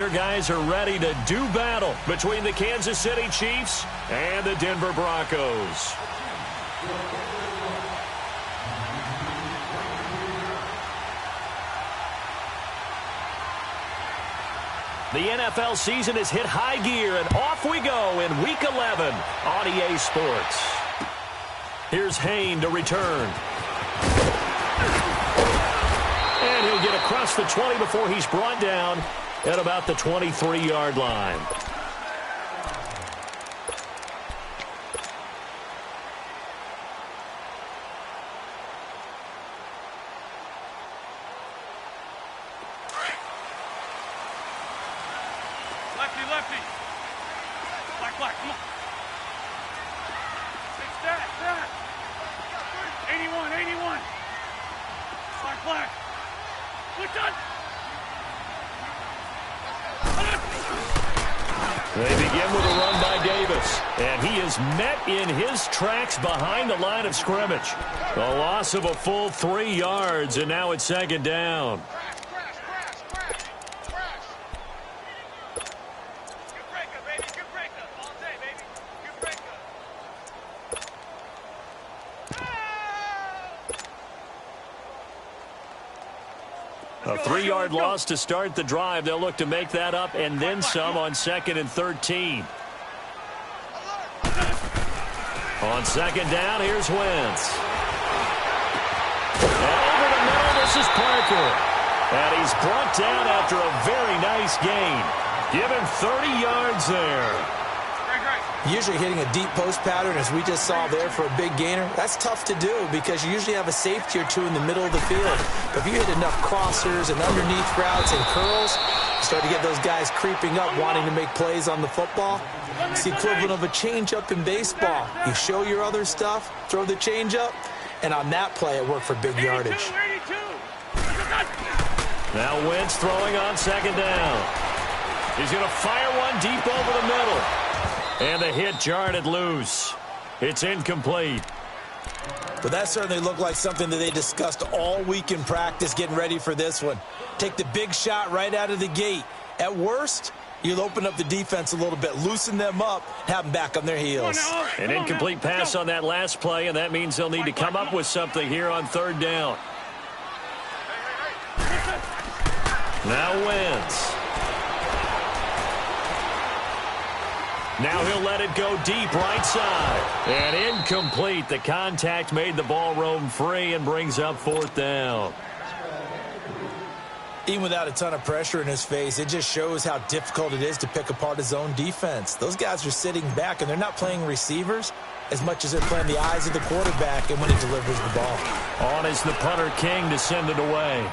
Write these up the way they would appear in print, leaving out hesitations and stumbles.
operator, guys, are ready to do battle between the Kansas City Chiefs and the Denver Broncos. The NFL season has hit high gear, and off we go in Week 11 on EA Sports. Here's Hayne to return. And he'll get across the 20 before he's brought down at about the 23-yard line. Lefty. Black, come on. Stat. 81. Black. Look done. They begin with a run by Davis, and he is met in his tracks behind the line of scrimmage. A loss of a full 3 yards, and now it's second down. A 3-yard loss to start the drive. They'll look to make that up and then some on 2nd and 13. On second down, here's Wentz. And over the middle, this is Parker. And he's brought down after a very nice gain. Give him 30 yards there. Usually hitting a deep post pattern, as we just saw there, for a big gainer, that's tough to do because you usually have a safety or two in the middle of the field. But if you hit enough crossers and underneath routes and curls, you start to get those guys creeping up, wanting to make plays on the football. It's the equivalent of a changeup in baseball. You show your other stuff, throw the changeup, and on that play, it worked for big yardage. Now Wentz throwing on second down. He's going to fire one deep over the middle. And the hit jarred it loose. It's incomplete. But that certainly looked like something that they discussed all week in practice getting ready for this one. Take the big shot right out of the gate. At worst, you'll open up the defense a little bit, loosen them up, have them back on their heels. An incomplete pass on that last play, and that means they'll need to come up with something here on third down. Now Wentz. Now he'll let it go deep right side. And incomplete. The contact made the ball roam free and brings up fourth down. Even without a ton of pressure in his face, it just shows how difficult it is to pick apart his own defense. Those guys are sitting back, and they're not playing receivers as much as they're playing the eyes of the quarterback and when he delivers the ball. On is the punter King to send it away.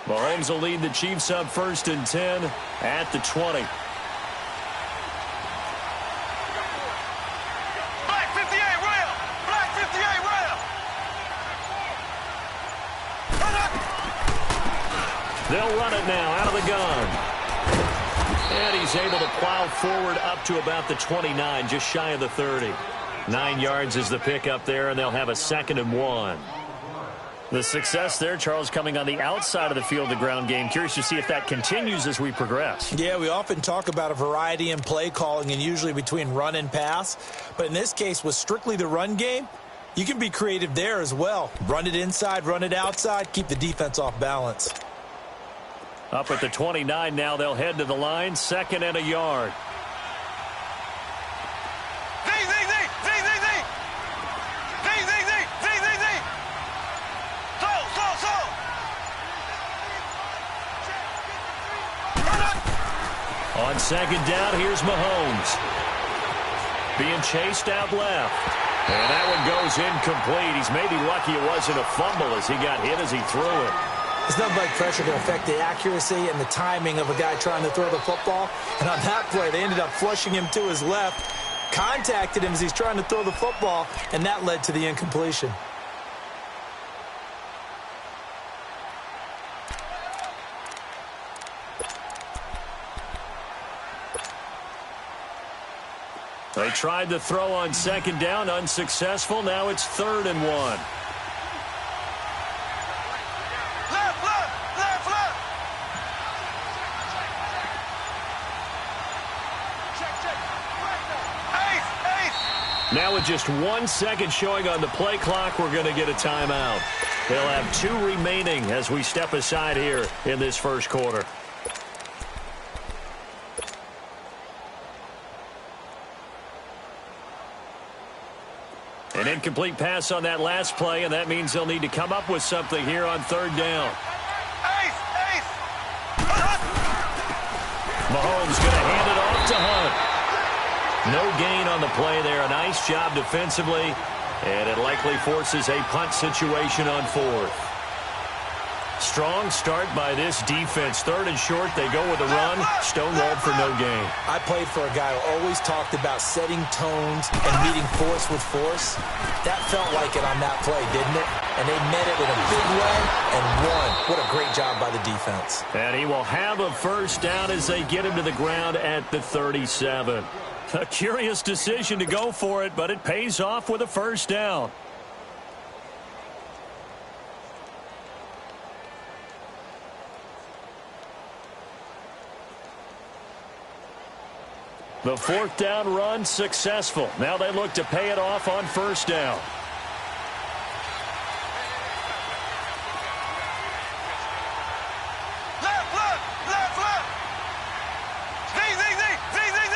Mahomes will lead the Chiefs up 1st and 10 at the 20. Black 58 rail. Black 58 rail. They'll run it now out of the gun. And he's able to plow forward up to about the 29, just shy of the 30. 9 yards is the pickup there, and they'll have a 2nd and 1. The success there, Charles, coming on the outside of the field, the ground game. Curious to see if that continues as we progress. Yeah, we often talk about a variety in play calling and usually between run and pass. But in this case, with strictly the run game, you can be creative there as well. Run it inside, run it outside, keep the defense off balance. Up at the 29 now, they'll head to the line, 2nd and a yard. On second down, here's Mahomes. Being chased out left. And that one goes incomplete. He's maybe lucky it wasn't a fumble as he got hit as he threw it. There's nothing like pressure to affect the accuracy and the timing of a guy trying to throw the football. And on that play, they ended up flushing him to his left, contacted him as he's trying to throw the football, and that led to the incompletion. They tried to throw on second down, unsuccessful. Now it's 3rd and 1. Left, left, left, left. Check. Ace. Now with just 1 second showing on the play clock, we're going to get a timeout. They'll have 2 remaining as we step aside here in this first quarter. An incomplete pass on that last play, and that means they'll need to come up with something here on 3rd down. Ace, ace. Mahomes going to hand it off to Hunt. No gain on the play there. A nice job defensively, and it likely forces a punt situation on 4th. Strong start by this defense. 3rd and short, they go with a run. Stonewalled for no gain. I played for a guy who always talked about setting tones and meeting force with force. That felt like it on that play, didn't it? And they met it in a big way and won. What a great job by the defense. And he will have a first down as they get him to the ground at the 37. A curious decision to go for it, but it pays off with a first down. The 4th down run successful. Now they look to pay it off on 1st down. Left, left, left, left. Z, Z, Z, Z, Z, Z.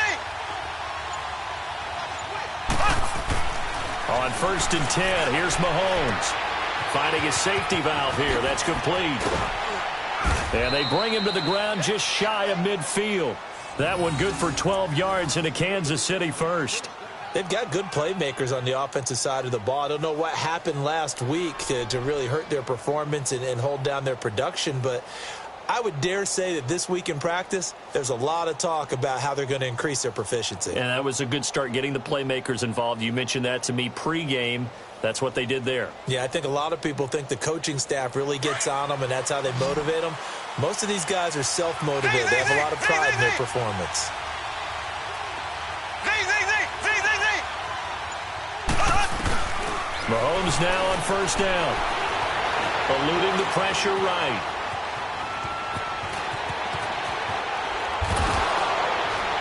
On 1st and 10, here's Mahomes. Finding his safety valve here. That's complete. And they bring him to the ground just shy of midfield. That one good for 12 yards in a Kansas City first. They've got good playmakers on the offensive side of the ball. I don't know what happened last week to really hurt their performance and hold down their production, but I would dare say that this week in practice, there's a lot of talk about how they're going to increase their proficiency. And that was a good start getting the playmakers involved. You mentioned that to me pregame. That's what they did there. Yeah, I think a lot of people think the coaching staff really gets on them, and that's how they motivate them. Most of these guys are self-motivated. They have a lot of pride in their performance. Mahomes now on 1st down. Eluding the pressure right.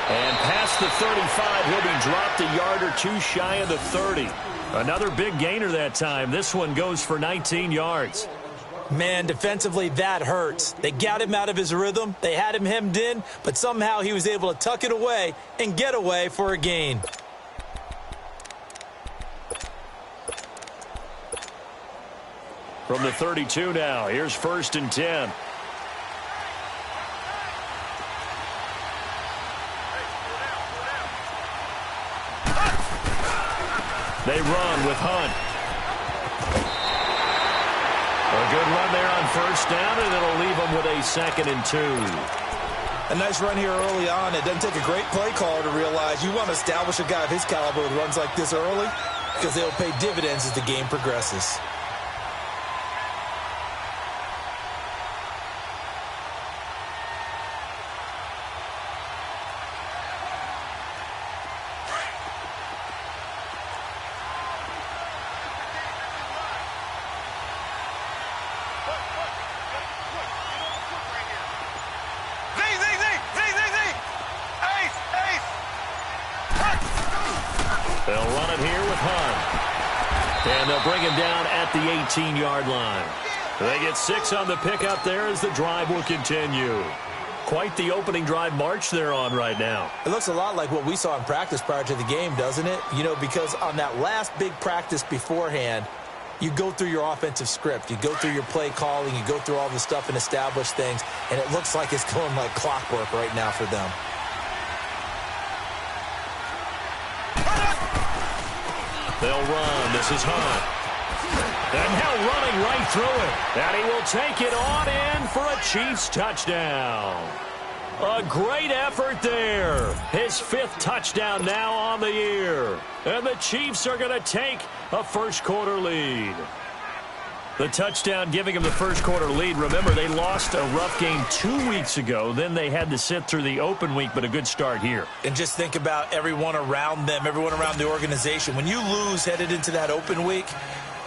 And past the 35, he'll be dropped a yard or 2 shy of the 30. Another big gainer that time. This one goes for 19 yards. Man, defensively, that hurts. They got him out of his rhythm. They had him hemmed in, but somehow he was able to tuck it away and get away for a gain. From the 32 now, here's 1st and 10. They run with Hunt. A good run there on 1st down, and it'll leave them with a 2nd and 2. A nice run here early on. It doesn't take a great play caller to realize you want to establish a guy of his caliber with runs like this early because they'll pay dividends as the game progresses. They'll run it here with Hunt. And they'll bring him down at the 18-yard line. They get 6 on the pickup there as the drive will continue. Quite the opening drive march they're on right now. It looks a lot like what we saw in practice prior to the game, doesn't it? You know, because on that last big practice beforehand, you go through your offensive script. You go through your play calling. You go through all the stuff and establish things. And it looks like it's going like clockwork right now for them. They'll run. This is Hunt. And now running right through it. And he will take it on in for a Chiefs touchdown. A great effort there. His 5th touchdown now on the year. And the Chiefs are going to take a first-quarter lead. The touchdown giving him the first-quarter lead. Remember, they lost a rough game 2 weeks ago. Then they had to sit through the open week, but a good start here. And just think about everyone around them, everyone around the organization. When you lose headed into that open week,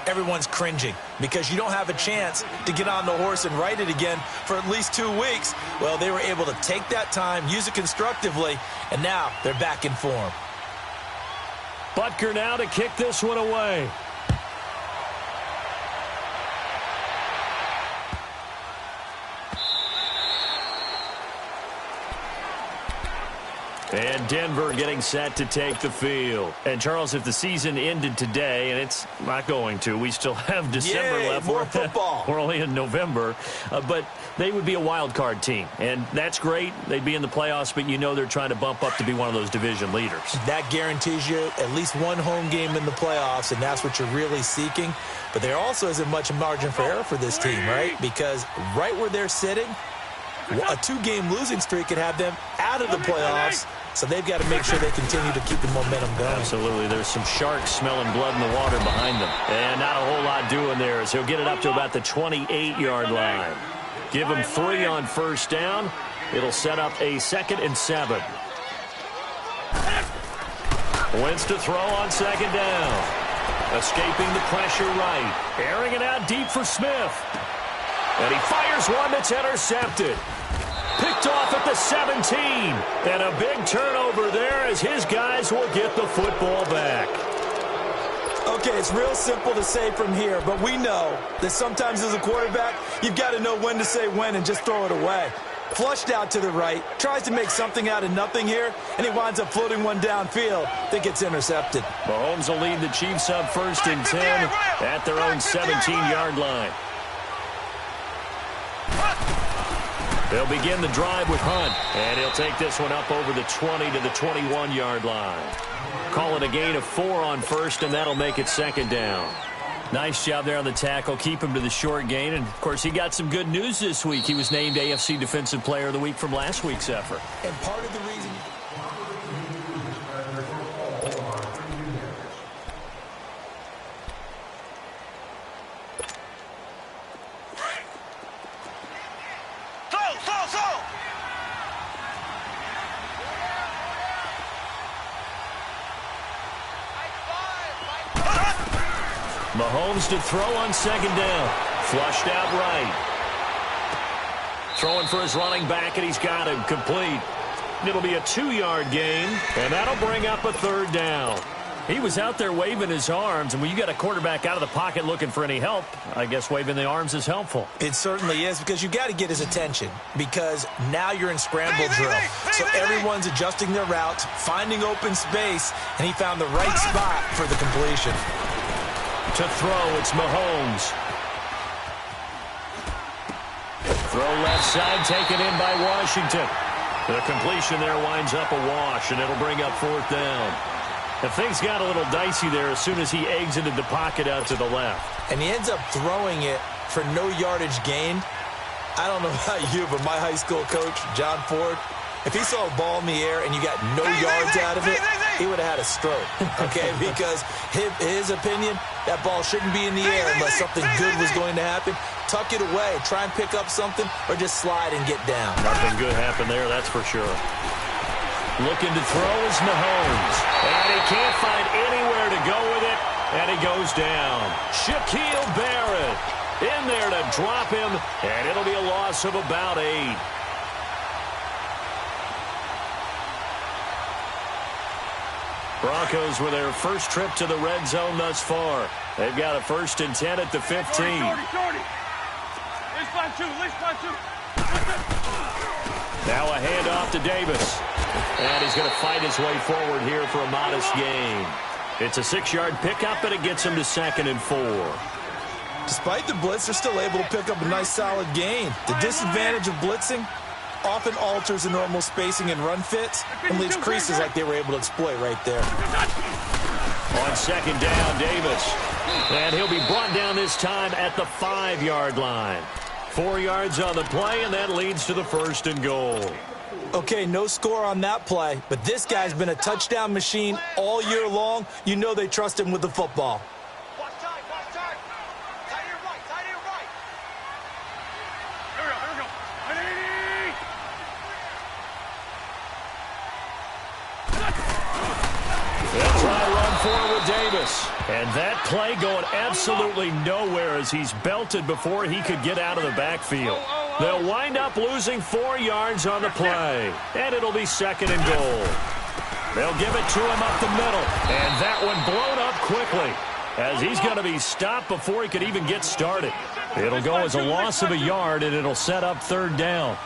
everyone's cringing because you don't have a chance to get on the horse and ride it again for at least 2 weeks. Well, they were able to take that time, use it constructively, and now they're back in form. Butker now to kick this one away. And Denver getting set to take the field. And, Charles, if the season ended today, and it's not going to, we still have December left. More football. We're only in November. But they would be a wild card team. And that's great. They'd be in the playoffs, but you know they're trying to bump up to be one of those division leaders. That guarantees you at least one home game in the playoffs, and that's what you're really seeking. But there also isn't much margin for error for this team, right? Because right where they're sitting, a 2-game losing streak could have them out of the playoffs. So they've got to make sure they continue to keep the momentum going. Absolutely. There's some sharks smelling blood in the water behind them. And not a whole lot doing there as he'll get it up to about the 28-yard line. Give him 3 on first down. It'll set up a 2nd and 7. Wentz to throw on 2nd down. Escaping the pressure right. Airing it out deep for Smith. And he fires one that's intercepted. Picked off at the 17. And a big turnover there as his guys will get the football back. Okay, it's real simple to say from here, but we know that sometimes as a quarterback, you've got to know when to say when and just throw it away. Flushed out to the right, tries to make something out of nothing here, and he winds up floating one downfield that gets intercepted. Mahomes will lead the Chiefs up 1st and 10 at their own 17-yard line. They'll begin the drive with Hunt, and he'll take this one up over the 20 to the 21-yard line. Call it a gain of 4 on first, and that'll make it 2nd down. Nice job there on the tackle. Keep him to the short gain. And, of course, he got some good news this week. He was named AFC Defensive Player of the Week from last week's effort. And part of the reason... Mahomes to throw on 2nd down. Flushed out right. Throwing for his running back, and he's got him complete. It'll be a 2-yard gain, and that'll bring up a 3rd down. He was out there waving his arms, and when you got a quarterback out of the pocket looking for any help, I guess waving the arms is helpful. It certainly is, because you got to get his attention, because now you're in scramble drill. So everyone's adjusting their routes, finding open space, and he found the right spot for the completion. To throw, it's Mahomes. Throw left side, taken in by Washington. The completion there winds up a wash, and it'll bring up 4th down. And things got a little dicey there as soon as he exited the pocket out to the left. And he ends up throwing it for no yardage gained. I don't know about you, but my high school coach, John Ford, if he saw a ball in the air and you got no yards out of it, he would have had a stroke, okay? Because his opinion, that ball shouldn't be in the air unless something good was going to happen. Tuck it away, try and pick up something, or just slide and get down. Nothing good happened there, that's for sure. Looking to throw is Mahomes. And he can't find anywhere to go with it, and he goes down. Shaquille Barrett in there to drop him, and it'll be a loss of about 8. Broncos with their first trip to the red zone thus far. They've got a 1st and 10 at the 15. Now a handoff to Davis. And he's going to fight his way forward here for a modest gain. It's a 6-yard pickup, and it gets him to 2nd and 4. Despite the blitz, they're still able to pick up a nice solid gain. The disadvantage of blitzing often alters the normal spacing and run fits and leaves creases like they were able to exploit right there. On second down, Davis. And he'll be brought down this time at the 5-yard line. 4 yards on the play, and that leads to the 1st and goal. Okay, no score on that play, but this guy's been a touchdown machine all year long. You know they trust him with the football. Watch time, watch time. Tight end right, tight end right. Here we go. They'll try to run forward with Davis. And that play going absolutely nowhere as he's belted before he could get out of the backfield. They'll wind up losing 4 yards on the play. And it'll be 2nd and goal. They'll give it to him up the middle. And that one blown up quickly as he's going to be stopped before he could even get started. It'll go as a loss of a yard, and it'll set up 3rd down.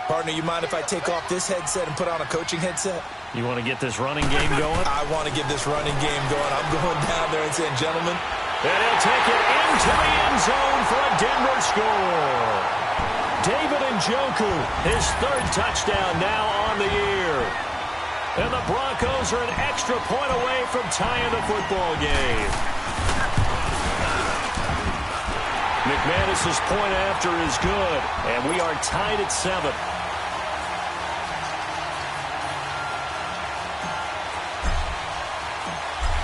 Partner, you mind if I take off this headset and put on a coaching headset? You want to get this running game going? I want to get this running game going. I'm going down there and saying, gentlemen. And he'll take it into the end zone for a Denver score. David Njoku, his 3rd touchdown now on the year. And the Broncos are an extra point away from tying the football game. McManus's point after is good, and we are tied at 7.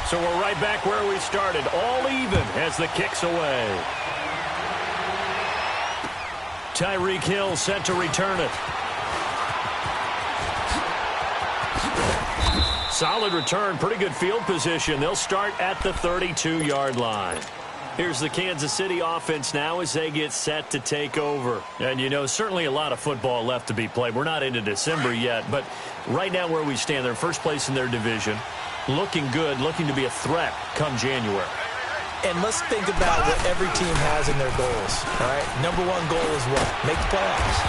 So we're right back where we started, all even as the kick's away. Tyreek Hill set to return it. Solid return, pretty good field position. They'll start at the 32-yard line. Here's the Kansas City offense now as they get set to take over. And, you know, certainly a lot of football left to be played. We're not into December yet, but right now where we stand, they're first place in their division. Looking good, looking to be a threat come January. And let's think about what every team has in their goals, all right? Number 1 goal is what? Make the playoffs.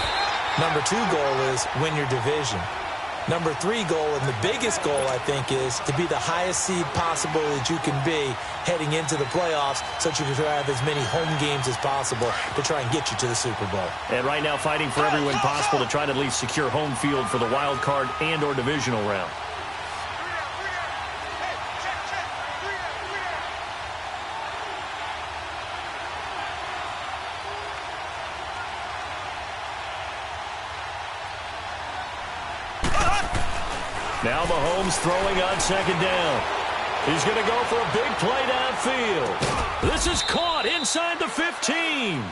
Number 2 goal is win your division. Number 3 goal, and the biggest goal, I think, is to be the highest seed possible that you can be heading into the playoffs so that you can have as many home games as possible to try and get you to the Super Bowl. And right now fighting for every win possible to try to at least secure home field for the wild card and or divisional round. Now Mahomes throwing on 2nd down. He's going to go for a big play downfield. This is caught inside the 15.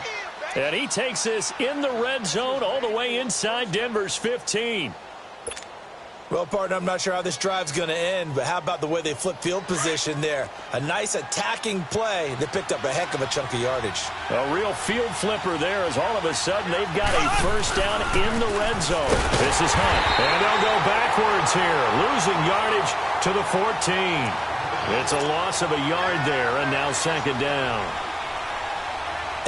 And he takes this in the red zone all the way inside Denver's 15. Well, partner, I'm not sure how this drive's going to end, but how about the way they flip field position there? A nice attacking play that picked up a heck of a chunk of yardage. A real field flipper there as all of a sudden they've got a 1st down in the red zone. This is Hunt, and they'll go backwards here, losing yardage to the 14. It's a loss of a yard there, and now 2nd down.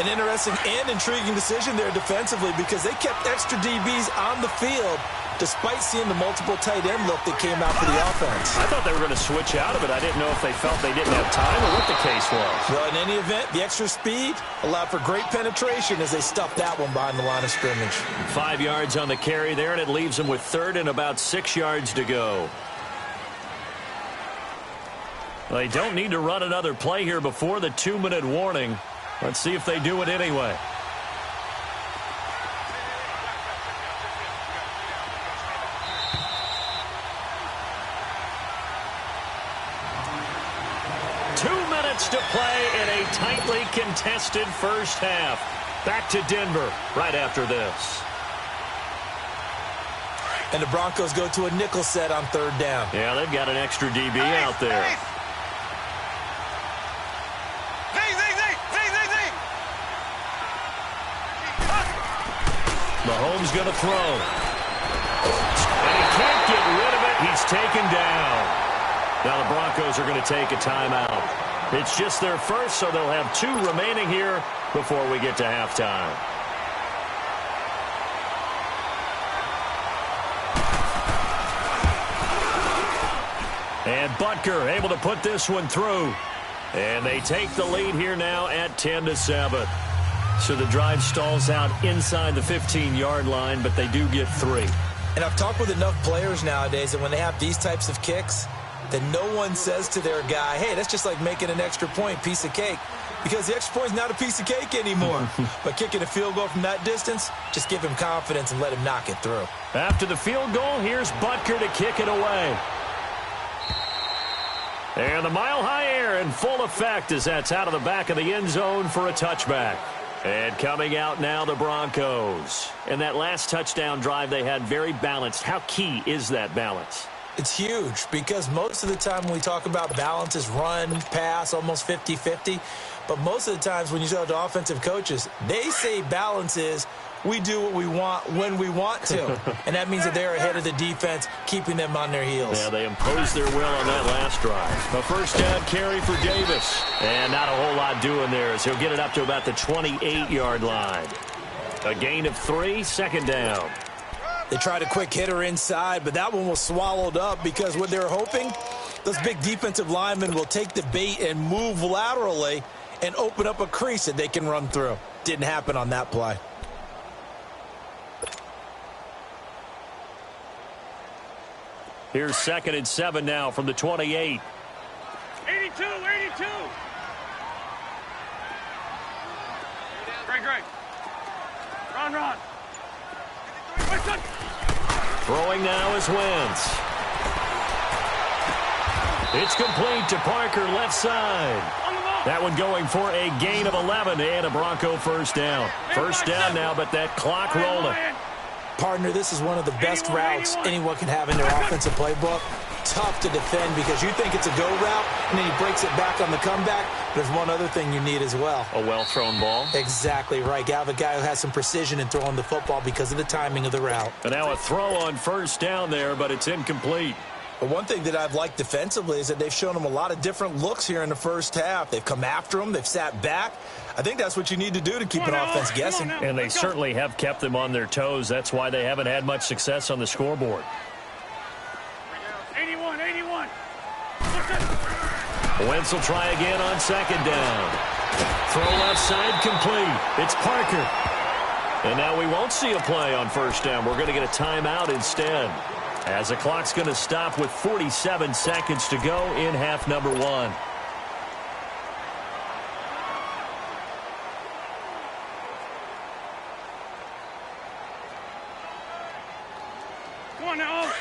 An interesting and intriguing decision there defensively because they kept extra DBs on the field despite seeing the multiple tight end look that came out for the offense. I thought they were going to switch out of it. I didn't know if they felt they didn't have time or what the case was. Well, in any event, the extra speed allowed for great penetration as they stuffed that one behind the line of scrimmage. 5 yards on the carry there, and it leaves them with 3rd and about 6 yards to go. They don't need to run another play here before the 2-minute warning. Let's see if they do it anyway. To play in a tightly contested first half. Back to Denver right after this. And the Broncos go to a nickel set on 3rd down. Yeah, they've got an extra DB out there. Mahomes going to throw. And he can't get rid of it. He's taken down. Now the Broncos are going to take a timeout. It's just their first, so they'll have 2 remaining here before we get to halftime. And Butker able to put this one through. And they take the lead here now at 10-7. So the drive stalls out inside the 15-yard line, but they do get 3. And I've talked with enough players nowadays that when they have these types of kicks, then no one says to their guy, hey, that's just like making an extra point, piece of cake. Because the extra point is not a piece of cake anymore. But kicking a field goal from that distance, just give him confidence and let him knock it through. After the field goal, here's Butker to kick it away. And the mile-high air in full effect as that's out of the back of the end zone for a touchback. And coming out now, the Broncos. And that last touchdown drive they had very balanced. How key is that balance? It's huge because most of the time when we talk about balance is run, pass, almost 50-50. But most of the times when you talk to offensive coaches, they say balance is we do what we want when we want to. And that means that they're ahead of the defense, keeping them on their heels. Yeah, they imposed their will on that last drive. A first down carry for Davis. And not a whole lot doing there as he'll get it up to about the 28-yard line. A gain of 3, second down. They tried a quick hitter inside, but that one was swallowed up because what they were hoping, those big defensive linemen will take the bait and move laterally and open up a crease that they can run through. Didn't happen on that play. Here's 2nd and 7 now from the 28. 82, 82. Great. Run. Throwing now is Wentz. It's complete to Parker, left side. That one going for a gain of 11 and a Bronco first down. First down now, but that clock rolling. Partner, this is one of the best routes anyone can have in their offensive playbook. Tough to defend because you think it's a go route, and then he breaks it back on the comeback. There's one other thing you need as well. A well-thrown ball. Exactly right. You have a guy who has some precision in throwing the football because of the timing of the route. And now a throw on first down there, but it's incomplete. But one thing that I've liked defensively is that they've shown them a lot of different looks here in the first half. They've come after them. They've sat back. I think that's what you need to do to keep an offense guessing. And they certainly have kept them on their toes. That's why they haven't had much success on the scoreboard. 81. Wentz will try again on second down. Throw left side complete. It's Parker. And now we won't see a play on first down. We're going to get a timeout instead, as the clock's going to stop with 47 seconds to go in half number 1.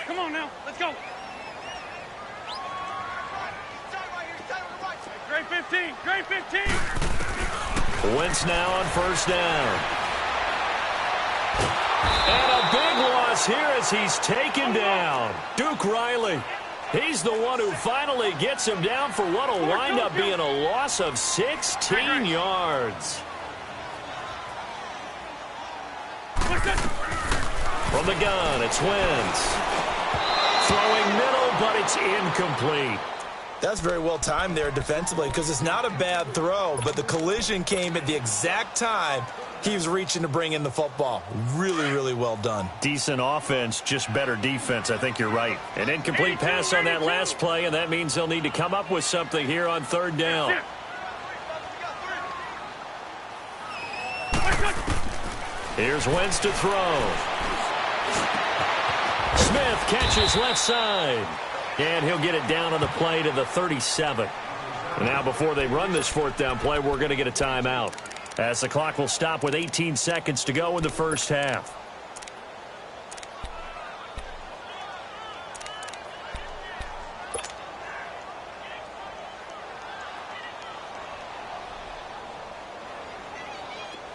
Come on now. Let's go. Great 15. Wentz now on first down. And a big loss here as he's taken down. Duke Riley. He's the one who finally gets him down for what will wind up being a loss of 16 yards. From the gun, it's Wentz. Throwing middle, but it's incomplete. That's very well timed there defensively because it's not a bad throw, but the collision came at the exact time he was reaching to bring in the football. Really, really well done. Decent offense, just better defense. I think you're right. An incomplete pass on that last play, and that means they'll need to come up with something here on third down. Here's Wentz to throw. Smith catches left side. And he'll get it down on the play to the 37. Now before they run this fourth down play, we're going to get a timeout, as the clock will stop with 18 seconds to go in the first half.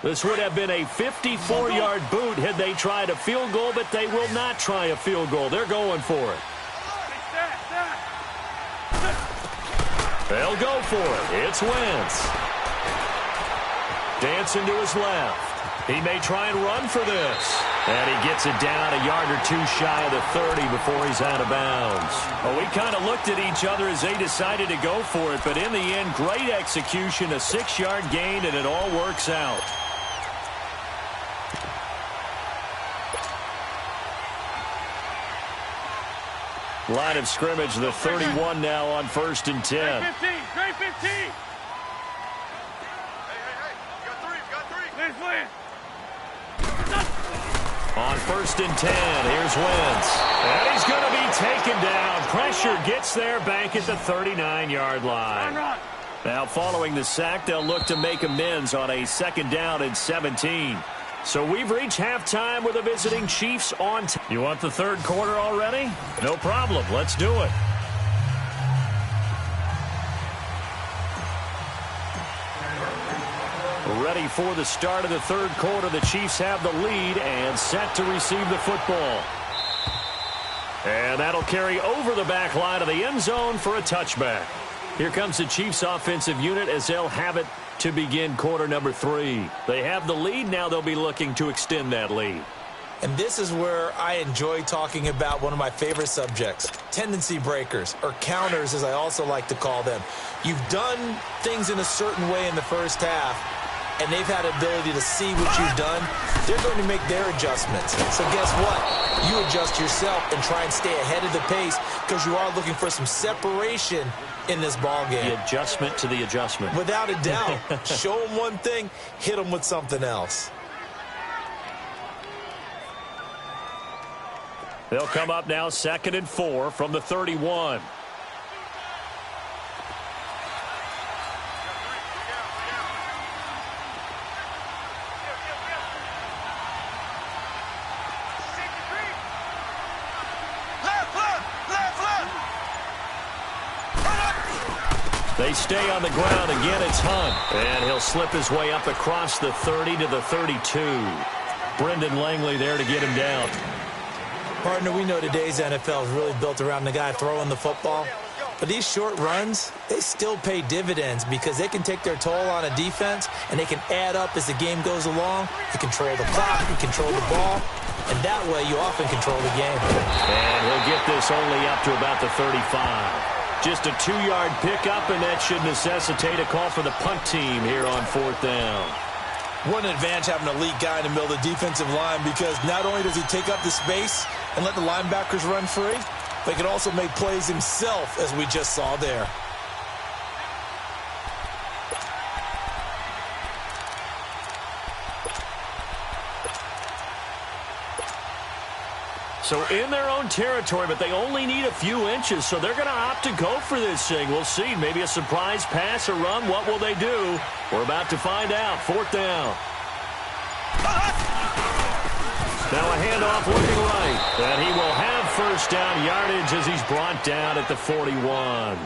This would have been a 54-yard boot had they tried a field goal, but they will not try a field goal. They're going for it. They'll go for it. It's Wentz. Dancing to his left. He may try and run for this. And he gets it down a yard or two shy of the 30 before he's out of bounds. Well, we kind of looked at each other as they decided to go for it. But in the end, great execution, a 6-yard gain, and it all works out. Line of scrimmage, the 31 now on 1st and 10. Great 15. Hey. You got three. On 1st and 10, here's Wentz. And he's going to be taken down. Pressure gets there back at the 39-yard line. Now, following the sack, they'll look to make amends on a 2nd down and 17. So we've reached halftime with the visiting Chiefs on. You want the 3rd quarter already? No problem. Let's do it. Ready for the start of the 3rd quarter. The Chiefs have the lead and set to receive the football. And that'll carry over the back line of the end zone for a touchback. Here comes the Chiefs offensive unit as they'll have it to begin quarter number 3. They have the lead. Now they'll be looking to extend that lead. And this is where I enjoy talking about one of my favorite subjects, tendency breakers, or counters as I also like to call them. You've done things in a certain way in the first half, and they've had ability to see what you've done. They're going to make their adjustments. So guess what? You adjust yourself and try and stay ahead of the pace because you are looking for some separation in this ball game. The adjustment to the adjustment. Without a doubt. Show them one thing, hit them with something else. They'll come up now 2nd and 4 from the 31. They stay on the ground. Again, it's Hunt. And he'll slip his way up across the 30 to the 32. Brendan Langley there to get him down. Partner, we know today's NFL is really built around the guy throwing the football. But these short runs, they still pay dividends because they can take their toll on a defense and they can add up as the game goes along. You control the clock, you control the ball, and that way you often control the game. And he'll get this only up to about the 35. Just a 2-yard pickup, and that should necessitate a call for the punt team here on 4th down. What an advantage having an elite guy in the middle of the defensive line because not only does he take up the space and let the linebackers run free, but he can also make plays himself, as we just saw there. So in their own territory, but they only need a few inches, so they're going to opt to go for this thing. We'll see. Maybe a surprise pass or run. What will they do? We're about to find out. 4th down. Now a handoff looking right. And he will have 1st down yardage as he's brought down at the 41.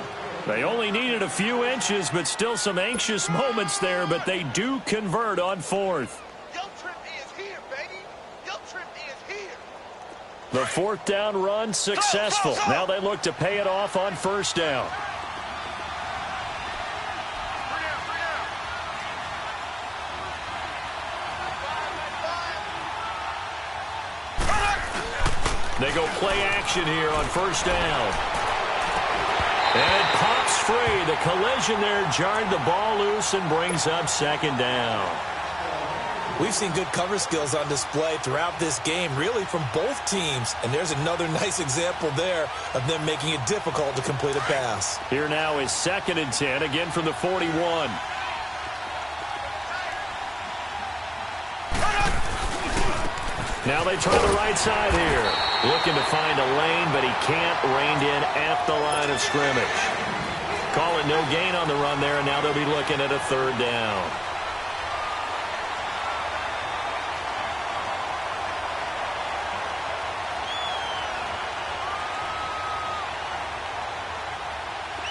They only needed a few inches, but still some anxious moments there, but they do convert on 4th. The 4th down run successful. Now they look to pay it off on 1st down. They go play action here on 1st down. And it pops free. The collision there jarred the ball loose and brings up 2nd down. We've seen good cover skills on display throughout this game, really from both teams. And there's another nice example there of them making it difficult to complete a pass. Here now is 2nd and 10, again from the 41. Now they try the right side here. Looking to find a lane, but he can't. Reined in at the line of scrimmage. Call it no gain on the run there, and now they'll be looking at a 3rd down.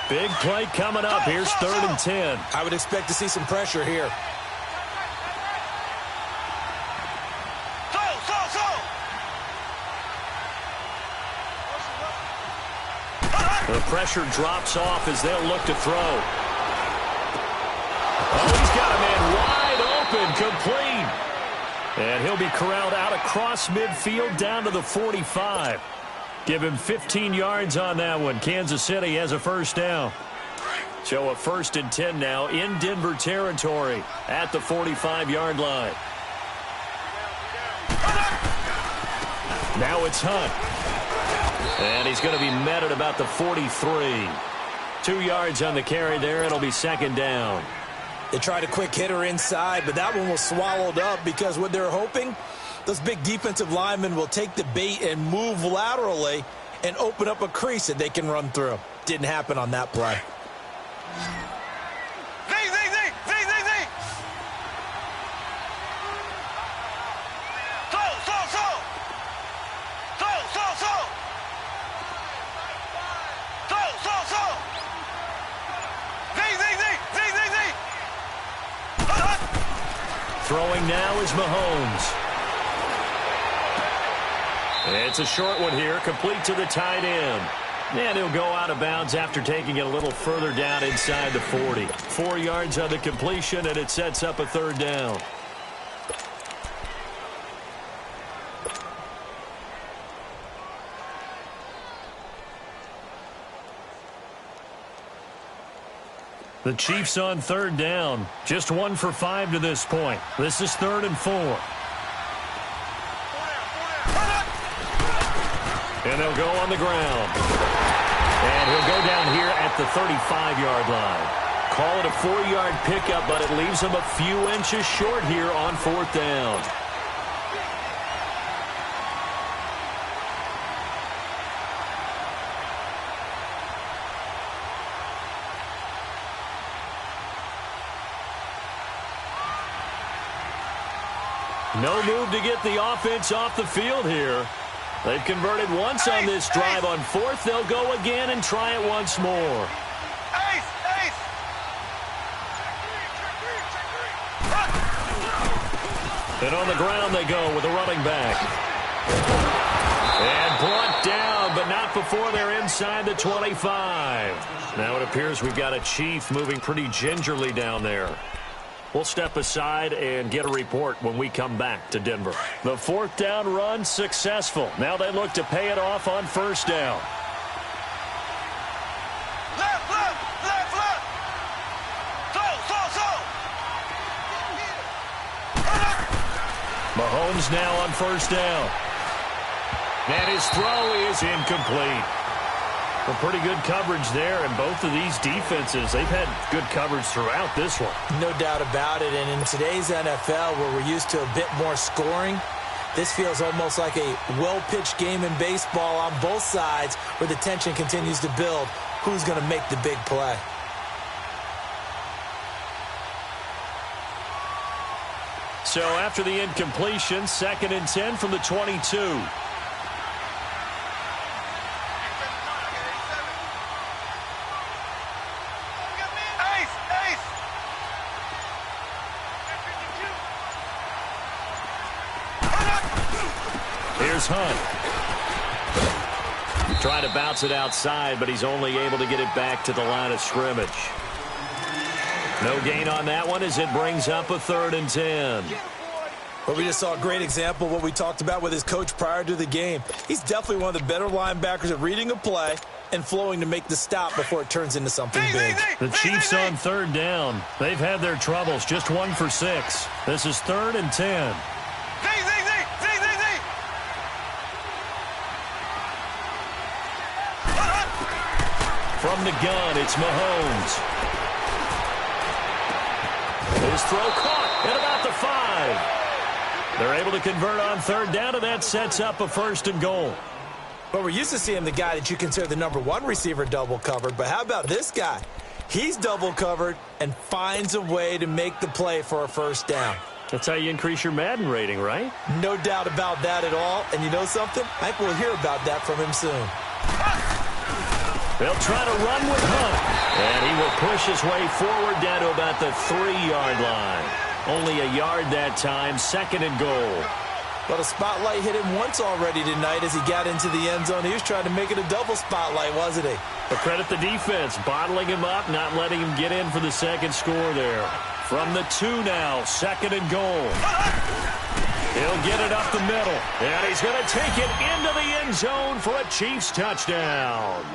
Big play coming up. Here's 3rd and 10. I would expect to see some pressure here. The pressure drops off as they'll look to throw. Oh, he's got a man wide open, complete. And he'll be corralled out across midfield down to the 45. Give him 15 yards on that one. Kansas City has a 1st down. So a 1st and 10 now in Denver territory at the 45-yard line. Now it's Hunt. And he's going to be met at about the 43. 2 yards on the carry there. It'll be 2nd down. They tried a quick hitter inside, but that one was swallowed up because what they're hoping, Those big defensive linemen will take the bait and move laterally and open up a crease that they can run through. Didn't happen on that play. Throwing now is Mahomes. It's a short one here, complete to the tight end. And he'll go out of bounds after taking it a little further down inside the 40. 4 yards on the completion, and it sets up a third down. The Chiefs on third down. Just 1 for 5 to this point. This is 3rd and 4. And they'll go on the ground. And he'll go down here at the 35-yard line. Call it a 4-yard pickup, but it leaves him a few inches short here on 4th down. No move to get the offense off the field here. They've converted once on this drive. On 4th, they'll go again and try it once more. And on the ground they go with a running back. And brought down, but not before they're inside the 25. Now it appears we've got a Chief moving pretty gingerly down there. We'll step aside and get a report when we come back to Denver. The 4th down run successful. Now they look to pay it off on 1st down. Left. Mahomes now on 1st down. And his throw is incomplete. Well, pretty good coverage there, and both of these defenses, they've had good coverage throughout this one. No doubt about it, and in today's NFL, where we're used to a bit more scoring, this feels almost like a well-pitched game in baseball on both sides where the tension continues to build. Who's going to make the big play? So after the incompletion, 2nd and 10 from the 22. Hunt. Trying to bounce it outside, but he's only able to get it back to the line of scrimmage. No gain on that one as it brings up a 3rd and 10. Well, we just saw a great example of what we talked about with his coach prior to the game. He's definitely one of the better linebackers at reading a play and flowing to make the stop before it turns into something big. The Chiefs on 3rd down. They've had their troubles, just 1 for 6. This is 3rd and 10. From the gun, it's Mahomes. His throw caught at about the 5. They're able to convert on 3rd down, and that sets up a 1st and goal. Well, we're used to seeing the guy that you consider the #1 receiver double covered, but how about this guy? He's double covered and finds a way to make the play for a 1st down. That's how you increase your Madden rating, right? No doubt about that at all. And you know something? I think we'll hear about that from him soon. They'll try to run with Hunt. And he will push his way forward down to about the 3-yard line. Only a yard that time, 2nd and goal. Well, the spotlight hit him once already tonight as he got into the end zone. He was trying to make it a double spotlight, wasn't he? But credit the defense, bottling him up, not letting him get in for the 2nd score there. From the 2 now, 2nd and goal. He'll get it up the middle. And he's going to take it into the end zone for a Chiefs touchdown.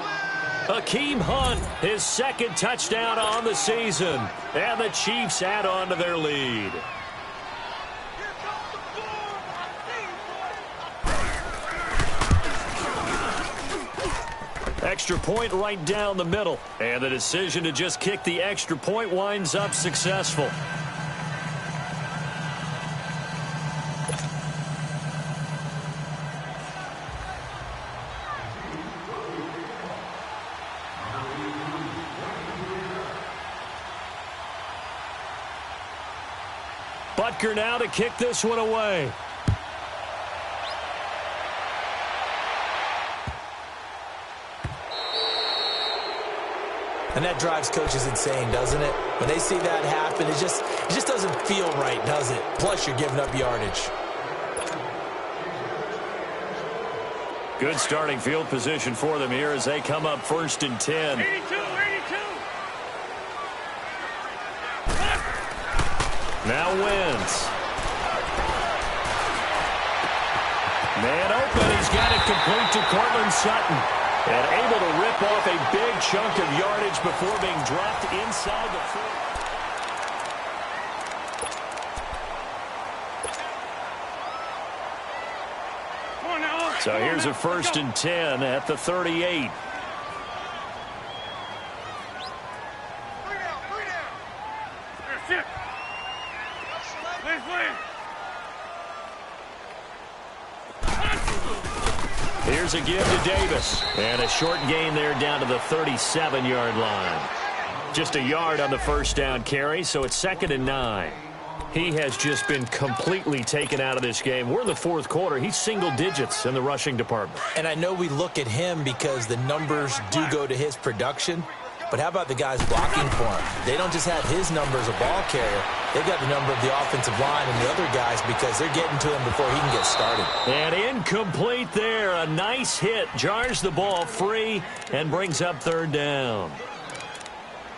Hakeem Hunt, his 2nd touchdown on the season. And the Chiefs add on to their lead. Extra point right down the middle. And the decision to just kick the extra point winds up successful. Butker now to kick this one away. And that drives coaches insane, doesn't it? When they see that happen, it just doesn't feel right, does it? Plus, you're giving up yardage. Good starting field position for them here as they come up 1st and 10. 82. Now Wentz. Man open. He's got it complete to Cortland Sutton. And able to rip off a big chunk of yardage before being dropped inside the 40. So here's a 1st and 10 at the 38. Here's a give to Davis. And a short gain there down to the 37-yard line. Just a yard on the first down carry, so it's 2nd and 9. He has just been completely taken out of this game. We're in the 4th quarter. He's single digits in the rushing department. And I know we look at him because the numbers do go to his production. But how about the guys blocking for him? They don't just have his number as a ball carrier. They've got the number of the offensive line and the other guys because they're getting to him before he can get started. And incomplete there. A nice hit. Jars the ball free and brings up 3rd down.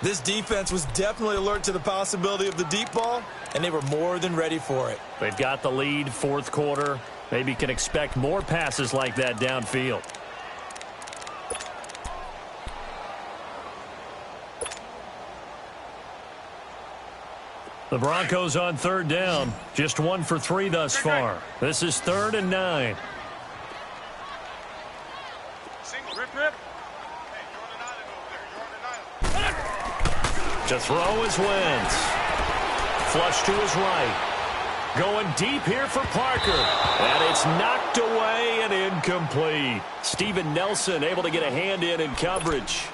This defense was definitely alert to the possibility of the deep ball, and they were more than ready for it. They've got the lead, 4th quarter. Maybe can expect more passes like that downfield. The Broncos on 3rd down. Just 1 for 3 thus far. This is 3rd and 9. Rip. To throw is Wentz. Flush to his right. Going deep here for Parker. And it's knocked away and incomplete. Steven Nelson able to get a hand in coverage.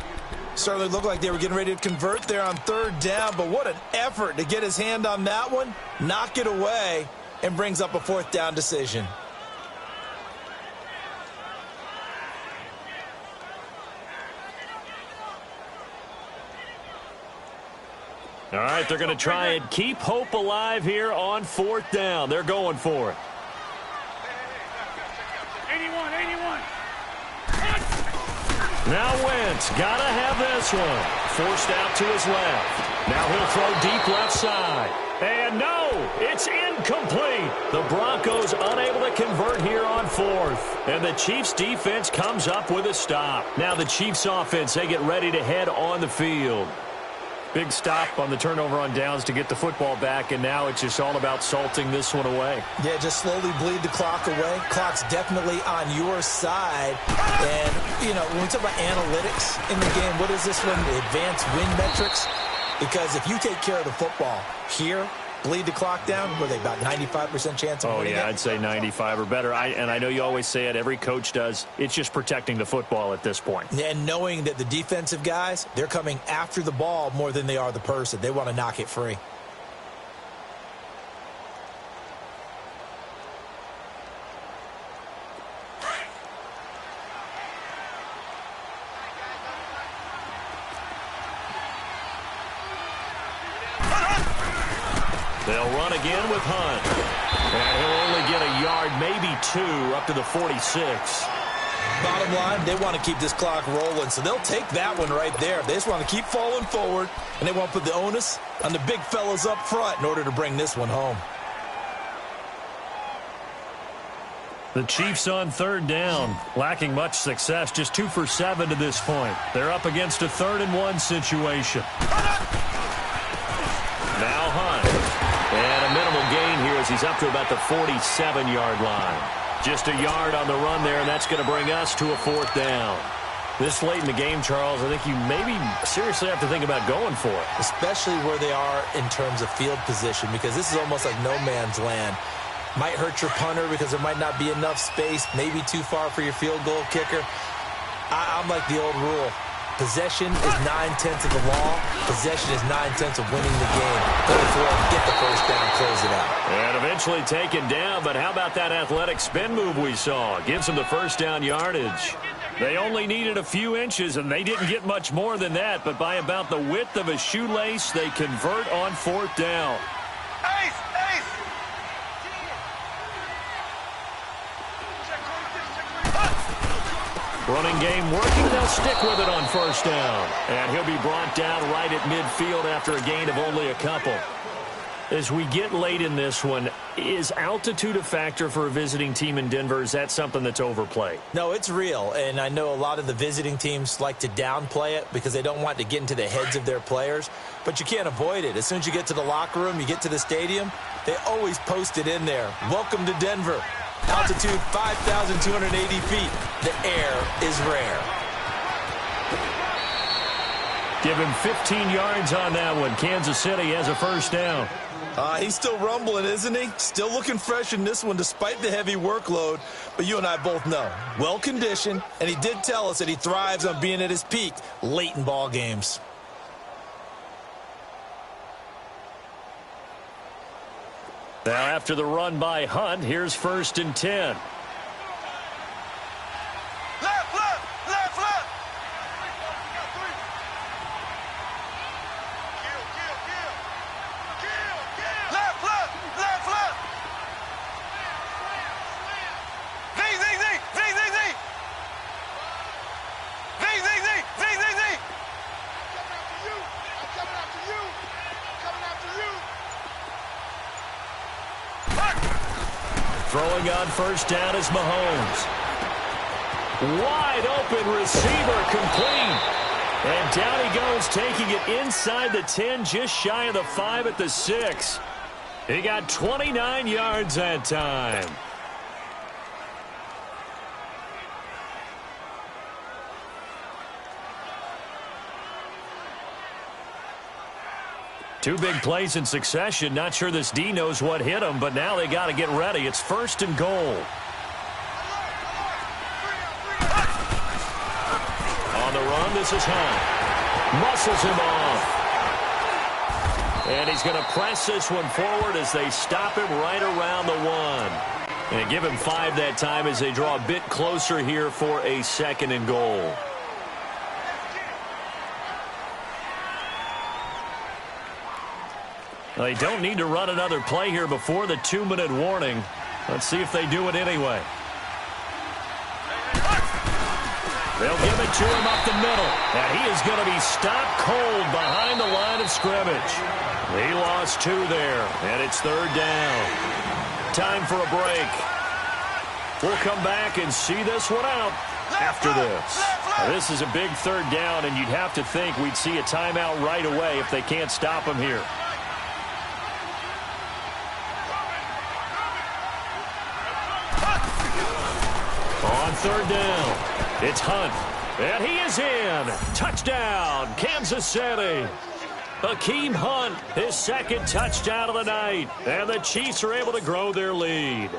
Certainly looked like they were getting ready to convert there on 3rd down, but what an effort to get his hand on that one, knock it away, and brings up a 4th down decision. All right, they're going to try and keep hope alive here on 4th down. They're going for it. 81. Now Wentz, gotta have this one. Forced out to his left. Now he'll throw deep left side. And no, it's incomplete. The Broncos unable to convert here on 4th. And the Chiefs defense comes up with a stop. Now the Chiefs offense, they get ready to head on the field. Big stop on the turnover on downs to get the football back, and now it's just all about salting this one away. Yeah, just slowly bleed the clock away. Clock's definitely on your side. And, you know, when we talk about analytics in the game, what is this one? Advanced win metrics? Because if you take care of the football here, bleed the clock down, were they about 95% chance of winning it? I'd say 95 or better. And I know you always say it, every coach does. It's just protecting the football at this point. And knowing that the defensive guys, they're coming after the ball more than they are the person. They want to knock it free. They'll run again with Hunt. And he'll only get a yard, maybe 2, up to the 46. Bottom line, they want to keep this clock rolling, so they'll take that one right there. They just want to keep falling forward, and they want to put the onus on the big fellas up front in order to bring this one home. The Chiefs on 3rd down, lacking much success, just 2 for 7 to this point. They're up against a 3rd and 1 situation. Now Hunt. And a minimal gain here as he's up to about the 47-yard line. Just a yard on the run there, and that's going to bring us to a 4th down. This late in the game, Charles, I think you maybe seriously have to think about going for it. Especially where they are in terms of field position, because this is almost like no man's land. Might hurt your punter because there might not be enough space, maybe too far for your field goal kicker. I'm like the old rule. Possession is 9/10 of the law. Possession is 9/10 of winning the game. Go for it, get the first down, close it out. eventually taken down, but how about that athletic spin move we saw? Gives them the first down yardage. They only needed a few inches, and they didn't get much more than that, but by about the width of a shoelace, they convert on fourth down. Ace! Running game working. They'll stick with it on first down. And he'll be brought down right at midfield after a gain of only a couple. As we get late in this one, is altitude a factor for a visiting team in Denver? Is that something that's overplayed? No, it's real, and I know a lot of the visiting teams like to downplay it because they don't want to get into the heads of their players, but you can't avoid it. As soon as you get to the locker room, you get to the stadium, they always post it in there. Welcome to Denver. Altitude 5,280 feet. The air is rare. Give him 15 yards on that one. Kansas City has a first down. He's still rumbling, isn't he? Still looking fresh in this one despite the heavy workload. But you and I both know, well-conditioned, and he did tell us that he thrives on being at his peak late in ball games. Now after the run by Hunt, here's 1st and 10. Throwing on first down is Mahomes. Wide open receiver, complete. And down he goes, taking it inside the 10, just shy of the 5 at the 6. He got 29 yards that time. Two big plays in succession. Not sure this D knows what hit him, but now they got to get ready. It's 1st and goal. On the run, this is Hunt. Muscles him off. And he's going to press this one forward as they stop him right around the 1. And give him 5 that time as they draw a bit closer here for a 2nd and goal. They don't need to run another play here before the 2-minute warning. Let's see if they do it anyway. They'll give it to him up the middle. And he is going to be stopped cold behind the line of scrimmage. He lost 2 there, and it's 3rd down. Time for a break. We'll come back and see this one out after this. Now, this is a big 3rd down, and you'd have to think we'd see a timeout right away if they can't stop him here. On 3rd down, it's Hunt, and he is in. Touchdown, Kansas City. Hakeem Hunt, his 2nd touchdown of the night, and the Chiefs are able to grow their lead.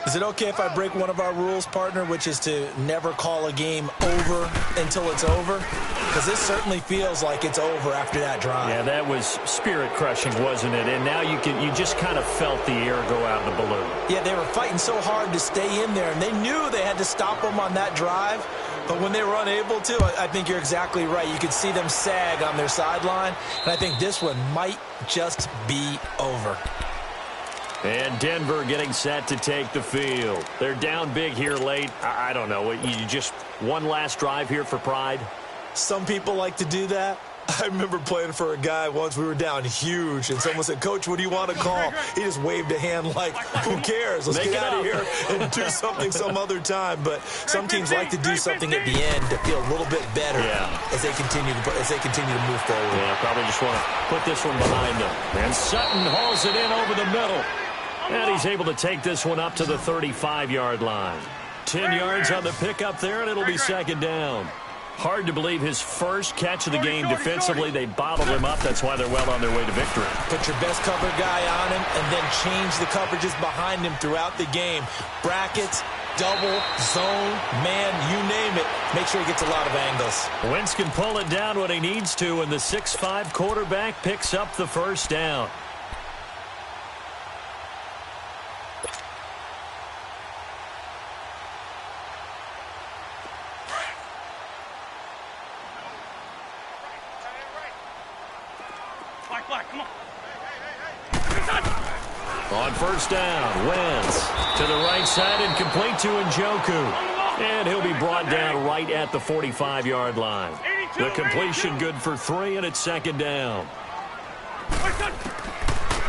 Is it okay if I break one of our rules, partner, which is to never call a game over until it's over? Because this certainly feels like it's over after that drive. Yeah, that was spirit-crushing, wasn't it? And now you just kind of felt the air go out of the balloon. Yeah, they were fighting so hard to stay in there, and they knew they had to stop them on that drive. But when they were unable to, I think you're exactly right. You could see them sag on their sideline, and I think this one might just be over. And Denver getting set to take the field. They're down big here late. I don't know. You just one last drive here for pride? Some people like to do that. I remember playing for a guy once. We were down huge, and someone said, "Coach, what do you want to call?" He just waved a hand like, who cares? Let's get out of here and do something some other time. But some teams like to do something at the end to feel a little bit better as they continue to move forward. Yeah, probably just want to put this one behind them. And Sutton hauls it in over the middle. And he's able to take this one up to the 35-yard line. 10 yards on the pickup there, and it'll be 2nd down. Hard to believe his first catch of the game defensively. They bottled him up. That's why they're well on their way to victory. Put your best cover guy on him and then change the coverages behind him throughout the game. Brackets, double, zone, man, you name it. Make sure he gets a lot of angles. Wentz can pull it down when he needs to, and the 6'5" quarterback picks up the first down. Come on. On first down, Wentz to the right side and complete to Njoku. And he'll be brought down right at the 45-yard line. The completion good for 3, and it's second down.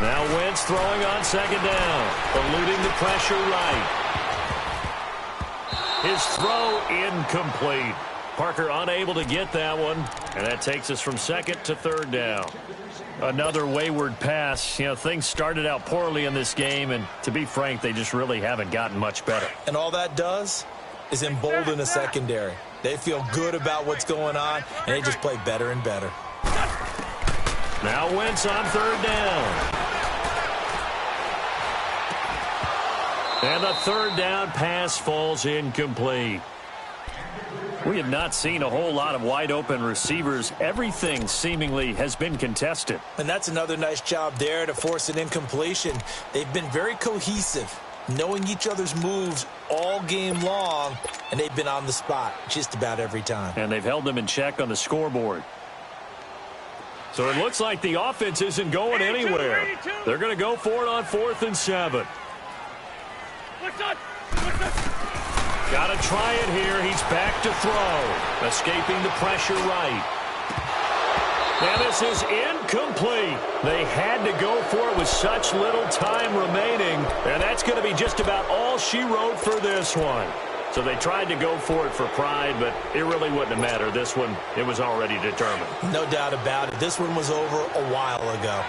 Now Wentz throwing on second down, eluding the pressure right. His throw incomplete. Parker unable to get that one, and that takes us from second to third down. Another wayward pass. You know, things started out poorly in this game, and to be frank, they just really haven't gotten much better. And all that does is embolden the secondary. They feel good about what's going on, and they just play better and better. Now Wentz on third down. And the third down pass falls incomplete. We have not seen a whole lot of wide-open receivers. Everything seemingly has been contested. And that's another nice job there to force an incompletion. They've been very cohesive, knowing each other's moves all game long, and they've been on the spot just about every time. And they've held them in check on the scoreboard. So it looks like the offense isn't going anywhere. They're going to go for it on 4th and 7. Got to try it here. He's back to throw. Escaping the pressure right. And this is incomplete. They had to go for it with such little time remaining. And that's going to be just about all she wrote for this one. So they tried to go for it for pride, but it really wouldn't have mattered. This one, it was already determined. No doubt about it. This one was over a while ago.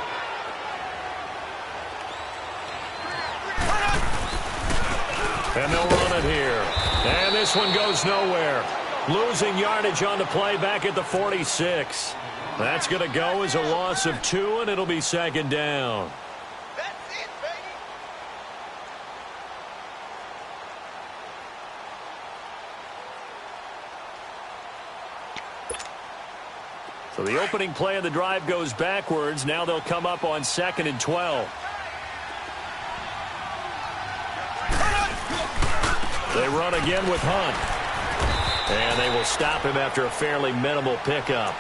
And they'll run it here. And this one goes nowhere. Losing yardage on the play back at the 46. That's going to go as a loss of 2, and it'll be second down. That's it, baby. So the opening play of the drive goes backwards. Now they'll come up on 2nd and 12. They run again with Hunt. And they will stop him after a fairly minimal pickup.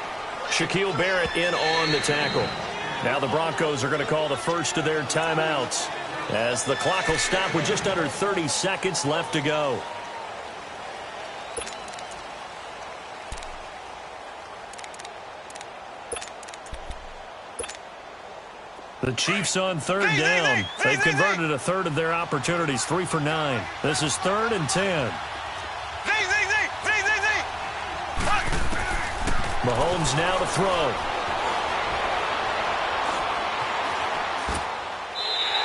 Shaquille Barrett in on the tackle. Now the Broncos are going to call the first of their timeouts, as the clock will stop with just under 30 seconds left to go. The Chiefs on third down. They've converted a third of their opportunities, 3 for 9. This is 3rd and 10. Mahomes now to throw.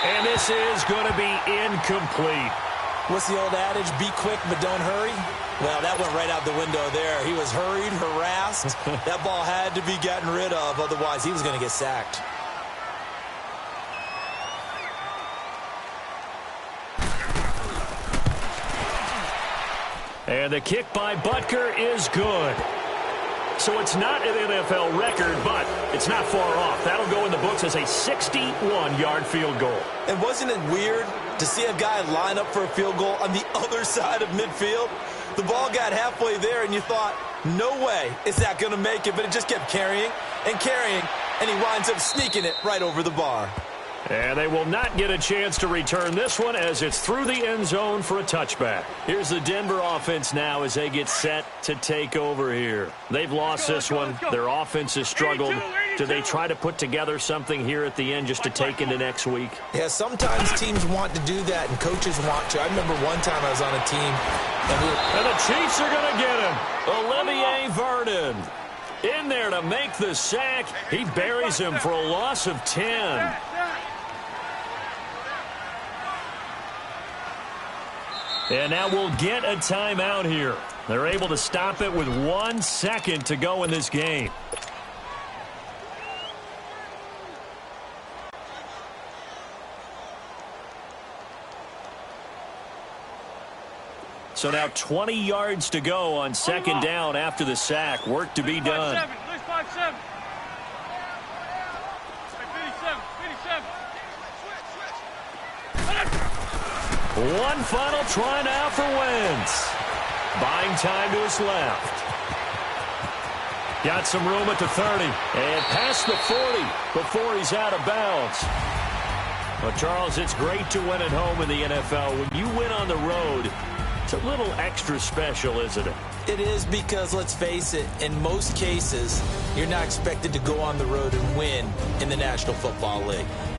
And this is going to be incomplete. What's the old adage? Be quick, but don't hurry. Well, that went right out the window there. He was hurried, harassed. That ball had to be gotten rid of, otherwise he was going to get sacked. And the kick by Butker is good. So it's not an NFL record, but it's not far off. That'll go in the books as a 61-yard field goal. And wasn't it weird to see a guy line up for a field goal on the other side of midfield? The ball got halfway there, and you thought, no way is that going to make it, but it just kept carrying and carrying, and he winds up sneaking it right over the bar. And they will not get a chance to return this one as it's through the end zone for a touchback. Here's the Denver offense now as they get set to take over here. They've lost this one. Their offense has struggled. Do they try to put together something here at the end just to take into next week? Yeah, sometimes teams want to do that and coaches want to. I remember one time I was on a team. And the Chiefs are going to get him. Olivier Vernon in there to make the sack. He buries him for a loss of 10. And now we'll get a timeout here. They're able to stop it with 1 second to go in this game. So now 20 yards to go on second down after the sack. Work to be done. 5-7. One final try now for Wentz. Buying time to his left. Got some room at the 30. And past the 40 before he's out of bounds. Well, Charles, it's great to win at home in the NFL. When you win on the road, it's a little extra special, isn't it? It is, because, let's face it, in most cases, you're not expected to go on the road and win in the National Football League.